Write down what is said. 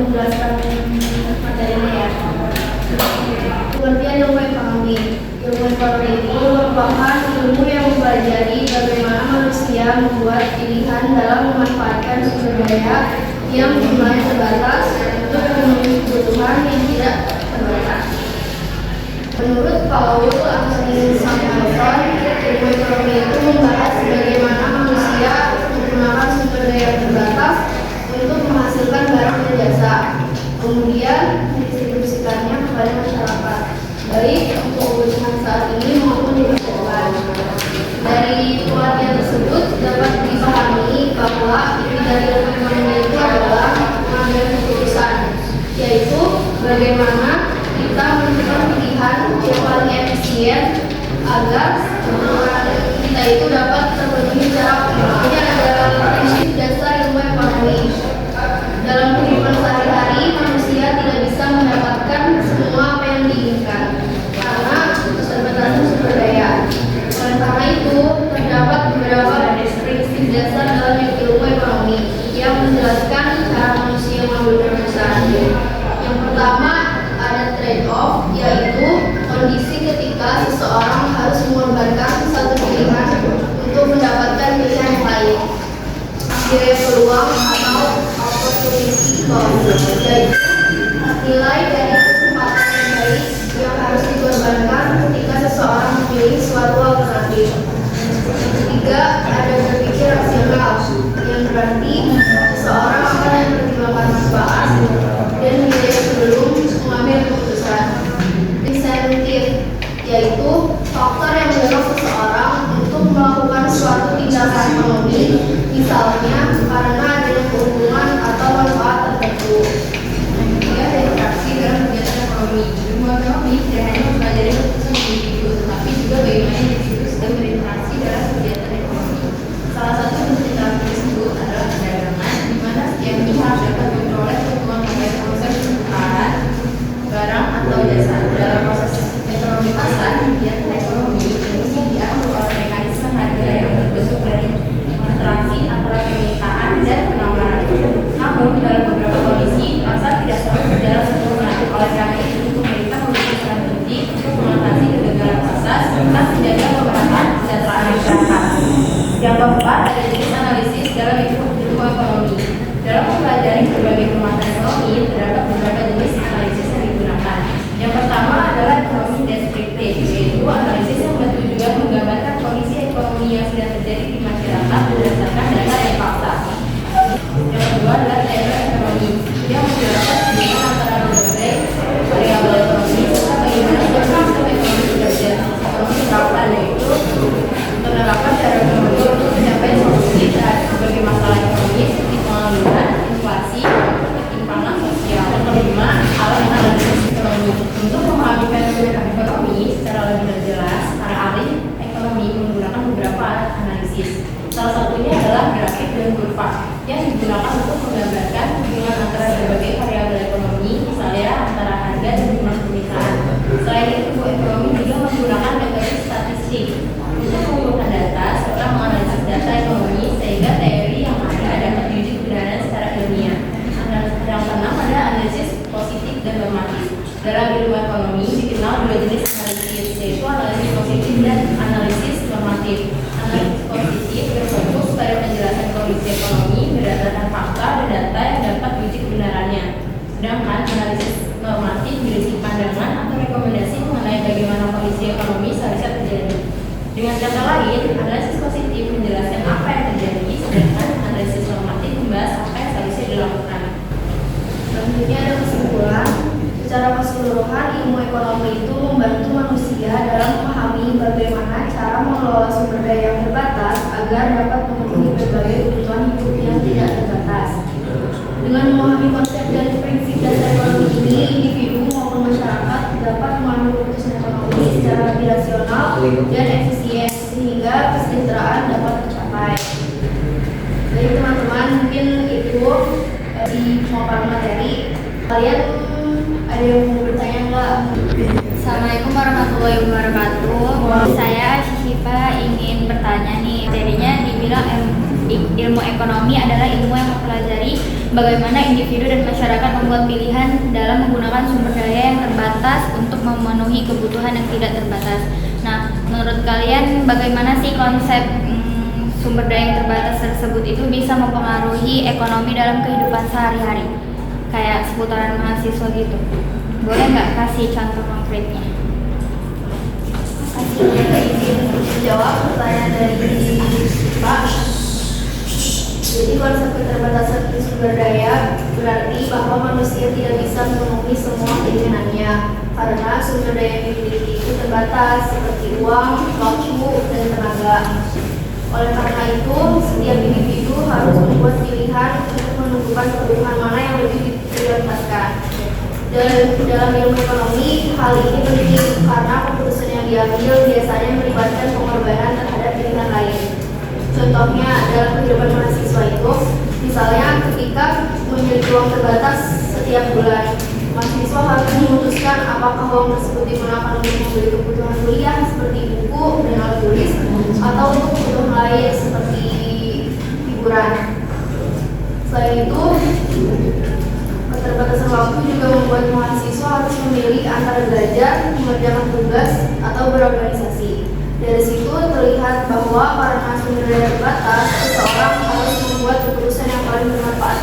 menjelaskan materinya ya. Pengertian ilmu ekonomi. Ilmu ekonomi itu merupakan ilmu yang mempelajari bagaimana manusia membuat pilihan dalam memanfaatkan sumber daya yang jumlahnya terbatas untuk memenuhi kebutuhan yang tidak terbatas. Menurut Paul Anthony Samuelson, ilmu ekonomi itu membahas bagaimana manusia menggunakan sumber daya yang terbatas untuk menghasilkan barang dan jasa, kemudian mendistribusikannya kepada masyarakat, baik untuk kebutuhan saat ini maupun di masa depan. Dari pengertian tersebut dapat dipahami bahwa inti dari ilmu ekonomi itu adalah mengambil keputusan, yaitu bagaimana kita menentukan pilihan yang paling efisien agar kebutuhan kita itu dapat terpenuhi secara optimal. Ini adalah prinsip dasar ilmu ekonomi. Dalam kehidupan sehari-hari, manusia tidak bisa mendapatkan semua apa yang diinginkan karena keterbatasan sumber daya. Oleh karena itu, terdapat beberapa prinsip dasar dalam ilmu ekonomi yang menjelaskan cara manusia mengambil keputusan. Yang pertama, ada trade-off, yaitu kondisi ketika seseorang harus mengorbankan satu pilihan untuk mendapatkan pilihan yang lain. Biaya peluang atau opportunity cost, yaitu nilai dari kesempatan yang baik yang harus dikorbankan ketika seseorang memilih suatu alternatif. Yang ketiga, ada berpikir rasional, yang berarti seseorang akan mempertimbangkan manfaat dan biaya sebelum mengambil keputusan. Insentif, yaitu faktor yang mendorong seseorang untuk melakukan suatu tindakan ekonomi, misalnya karena adanya keuntungan atau manfaat tertentu. Ketiga, interaksi dalam kegiatan ekonomi. Ilmu ekonomi tidak hanya mempelajari keputusan individu, tetapi juga bagaimana individu sedang berinteraksi dalam kegiatan ekonomi. Salah satu bentuk interaksi tersebut adalah perdagangan, di mana setiap pihak dapat memperoleh keuntungan dari proses pertukaran barang atau jasa. Dalam proses ekonomi pasar, kegiatan ekonomi ini diatur oleh mekanisme harga yang terbentuk dari interaksi antara permintaan dan penawaran. Namun, dalam beberapa kondisi, pasar tidak selalu berjalan sempurna. Oleh karena itu, pemerintah memiliki peran penting untuk mengatasi kegagalan pasar serta menjaga keberhasilan kesejahteraan masyarakat. Yang keempat, ada jenis analisis dalam ilmu ekonomi. Dalam mempelajari berbagai permasalahan ekonomi, terdapat beberapa jenis analisis yang digunakan. Yang pertama adalah ekonomi deskriptif, yaitu analisis yang bertujuan menggambarkan kondisi ekonomi yang sedang terjadi di masyarakat berdasarkan data dan fakta. Yang kedua adalah teori ekonomi, yang menjelaskan hubungan antara berbagai variabel ekonomi serta bagaimana sistem ekonomi bekerja. Ekonomi terapkan, yaitu menerapkan cara ekonomi untuk mencapai solusi terhadap berbagai masalah ekonomi seperti pengangguran, inflasi, ketimpangan sosial. Yang kelima, analisis ekonomi. Untuk memahami fenomena ekonomi secara lebih jelas, para ahli ekonomi menggunakan beberapa alat analisis. Salah satunya adalah grafik dan kurva yang digunakan untuk menggambarkan hubungan antara berbagai variabel ekonomi, misalnya antara harga dan jumlah permintaan. Selain itu, buku ekonomi juga menggunakan metode statistik untuk mengumpulkan data serta menganalisis data ekonomi sehingga teori yang ada dapat diuji kebenaran secara ilmiah. Yang keenam ada analisis positif dan normatif. Dalam ilmu ekonomi dikenal dua jenis analisis, yaitu analisis positif dan analisis normatif. Analisis positif berfokus pada penjelasan kondisi ekonomi berdasarkan fakta dan data yang dapat diuji kebenarannya. Sedangkan analisis normatif berisi pandangan atau rekomendasi mengenai bagaimana kondisi ekonomi seharusnya terjadi. Dengan kata lain, analisis positif menjelaskan apa yang terjadi, sedangkan analisis normatif membahas apa yang seharusnya dilakukan. Selanjutnya ada kesimpulan. Secara keseluruhan, ilmu ekonomi itu membantu manusia dalam memahami bagaimana cara mengelola sumber daya yang terbatas agar dapat memenuhi berbagai kebutuhan hidup yang tidak terbatas. Dengan memahami konsep dan prinsip dasar ekonomi ini, individu maupun masyarakat dapat mengambil keputusan ekonomi secara lebih rasional dan efisien sehingga kesejahteraan dapat tercapai. Jadi teman-teman, mungkin itu di pemaparan materi. Kalian ada yang mau bertanya nggak? Assalamualaikum warahmatullahi wabarakatuh. Saya Shishipa ingin bertanya nih. Materinya dibilang ilmu ekonomi adalah ilmu yang mempelajari bagaimana individu dan masyarakat membuat pilihan dalam menggunakan sumber daya yang terbatas untuk memenuhi kebutuhan yang tidak terbatas. Nah, menurut kalian bagaimana sih konsep sumber daya yang terbatas tersebut itu bisa mempengaruhi ekonomi dalam kehidupan sehari-hari? Kayak seputaran mahasiswa gitu. Boleh nggak kasih contoh konkretnya? Izin menjawab pertanyaan dari Pak. Jadi konsep keterbatasan sumber daya berarti bahwa manusia tidak bisa memenuhi semua keinginannya karena sumber daya yang dimiliki itu terbatas seperti uang, waktu, dan tenaga. Oleh karena itu, setiap individu harus membuat pilihan untuk menentukan kebutuhan mana yang lebih diprioritaskan. Dalam ilmu ekonomi, hal ini penting karena keputusan yang diambil biasanya melibatkan pengorbanan terhadap pilihan lain. Contohnya dalam kehidupan mahasiswa itu, misalnya ketika memiliki uang terbatas setiap bulan, mahasiswa harus memutuskan apakah uang tersebut digunakan untuk membeli kebutuhan kuliah seperti buku dan alat tulis, atau untuk kebutuhan lain seperti hiburan. Selain itu, keterbatasan waktu juga membuat mahasiswa harus memilih antara belajar, mengerjakan tugas, atau berorganisasi. Dari situ terlihat bahwa karena sumber daya terbatas, seseorang harus membuat keputusan yang paling bermanfaat.